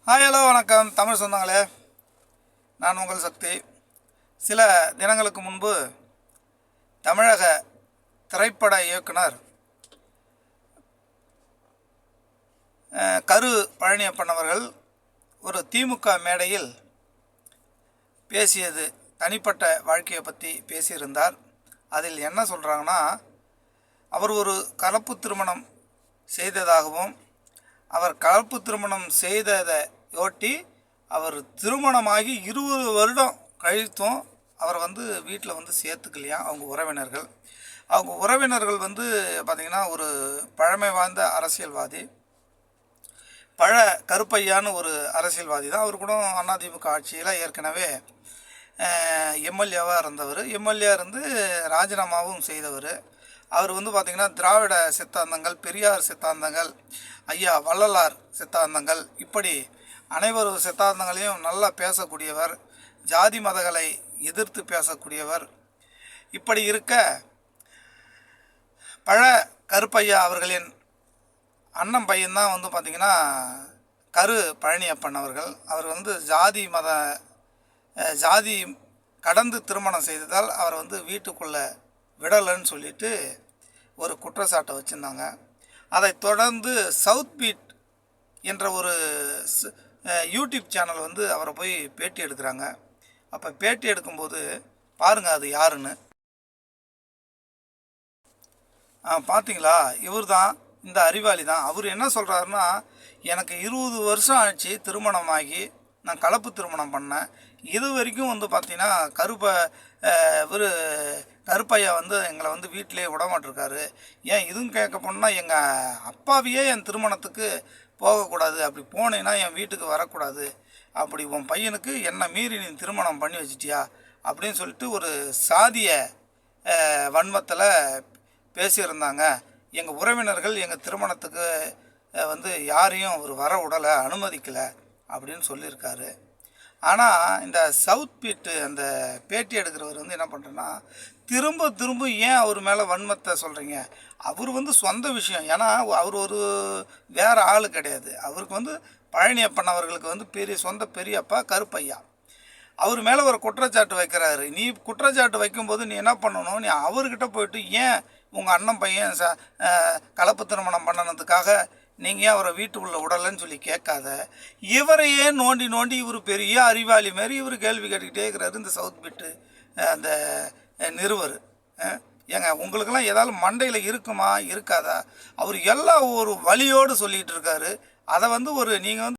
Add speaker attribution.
Speaker 1: Hi hello வணக்கம் தமிழ் சொந்தங்களே. நான் உங்கள் சக்தி. சில தினங்களுக்கு முன்பு தமிழக திரைப்பட இயக்குனர் கரு பழனியப்பன் அவர்கள் ஒரு திமுக மேடையில் பேசியது தனிப்பட்ட வாழ்க்கையை பற்றி பேசியிருந்தார். அதில் என்ன சொல்கிறாங்கன்னா, அவர் ஒரு கலப்பு திருமணம் செய்ததாகவும், அவர் கலப்பு திருமணம் செய்ததை ஒட்டி அவர் திருமணமாகி 20 வருடம் கழித்தும் அவர் வீட்டில் சேர்த்துக்கலையாம் அவங்க உறவினர்கள் பார்த்திங்கன்னா ஒரு பழமை வாய்ந்த அரசியல்வாதி, கருப்பையான்னு ஒரு அரசியல்வாதி தான். அவர் கூட அதிமுக ஆட்சியில் ஏற்கனவே எம்எல்ஏவாக இருந்தவர். எம்எல்ஏ இருந்து ராஜினாமாவும் செய்தவர். அவர் பார்த்திங்கன்னா திராவிட சித்தாந்தங்கள், பெரியார் சித்தாந்தங்கள், ஐயா வள்ளலார் சித்தாந்தங்கள், இப்படி அனைவரு சித்தாந்தங்களையும் நல்லா பேசக்கூடியவர், ஜாதி மதங்களை எதிர்த்து பேசக்கூடியவர். இப்படி இருக்க கருப்பையா அவர்களின் அண்ணன் பையன்தான் பார்த்திங்கன்னா கரு பழனியப்பன் அவர்கள். அவர் ஜாதி கடந்து திருமணம் செய்ததால் அவர் வீட்டுக்குள்ளே விடலைன்னு சொல்லிட்டு ஒரு குற்றச்சாட்டை வச்சுருந்தாங்க. அதை தொடர்ந்து சவுத் பீட் என்ற ஒரு யூடியூப் சேனல் அவரை போய் பேட்டி எடுக்கிறாங்க. அப்போ பேட்டி எடுக்கும்போது பாருங்கள் அது யாருன்னு. பார்த்தீங்களா, இவர் தான், இந்த அறிவாளி தான். அவர் என்ன சொல்கிறாருன்னா, எனக்கு 20 வருஷம் ஆச்சு திருமணமாகி, நான் கலப்பு திருமணம் பண்ணேன். இது வரைக்கும் பார்த்தீங்கன்னா இவர் கருப்பையா எங்களை வீட்டிலே விடமாட்டிருக்காரு. ஏன் இதுவும் கேட்க போனால், எங்கள் அப்பாவையே என் திருமணத்துக்கு போகக்கூடாது, அப்படி போனேன்னா என் வீட்டுக்கு வரக்கூடாது, அப்படி உன் பையனுக்கு என்னை மீறி நீ திருமணம் பண்ணி வச்சிட்டியா அப்படின்னு சொல்லிட்டு ஒரு சாதிய வன்மத்தில் பேசியிருந்தாங்க. எங்கள் உறவினர்கள் எங்கள் திருமணத்துக்கு யாரையும் அவர் வர விடலை, அனுமதிக்கலை அப்படின்னு சொல்லியிருக்காரு. ஆனால் இந்த சவுத் பீட்டு அந்த பேட்டி எடுக்கிறவர் என்ன பண்ணுறேன்னா, திரும்ப திரும்ப ஏன் அவர் மேலே வன்மத்தை சொல்கிறீங்க? அவர் சொந்த விஷயம். ஏன்னா அவர் ஒரு வேறு ஆள் கிடையாது. அவருக்கு பழனியப்பன் அவர்களுக்கு சொந்த பெரியப்பா கருப்பையா. அவர் மேலே ஒரு குற்றச்சாட்டு வைக்கிறாரு. நீ குற்றச்சாட்டு வைக்கும்போது நீ என்ன பண்ணணும், நீ அவர்கிட்ட போயிட்டு ஏன் உங்கள் அண்ணன் பையன் கலப்பு திருமணம் பண்ணனதுக்காக நீங்கள் ஏன் அவரை வீட்டுக்குள்ளே விடலைன்னு சொல்லி கேட்காத, இவரையே நோண்டி நோண்டி இவர் பெரிய அறிவாளி மாரி இவர் கேள்வி கேட்டுக்கிட்டே இருக்கிறாரு இந்த சவுத் பீட்டு அந்த நிறுவர். ஏங்க, உங்களுக்கெல்லாம் ஏதாவது மண்டையில் இருக்குமா இருக்காதா? அவர் எல்லாம் ஒரு வழியோடு சொல்லிகிட்டு இருக்காரு. அதை ஒரு நீங்கள்